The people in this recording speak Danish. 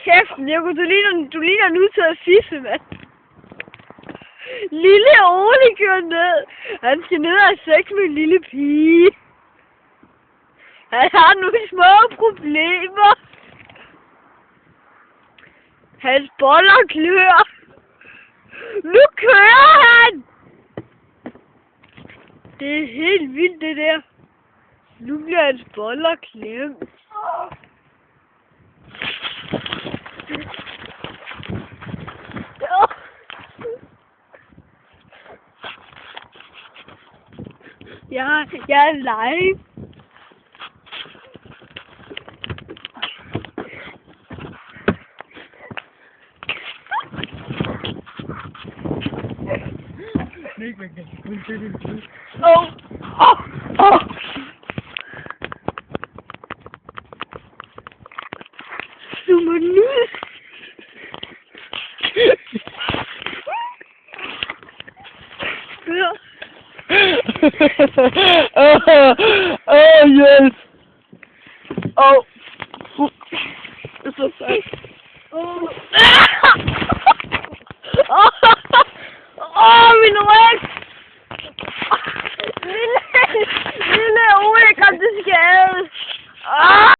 kæften, du ligner nu til at fisse, mand. Lille Ole kører ned. Han skal ned og have sex med en lille pige. Han har nogle små problemer. Hans boller klør. Nu kører han! Det er helt vildt, det der. Nu bliver hans boller klemt. Jeg er live. Du må nyde. Oh yes. Oh. It's so sad. Oh, min ryg.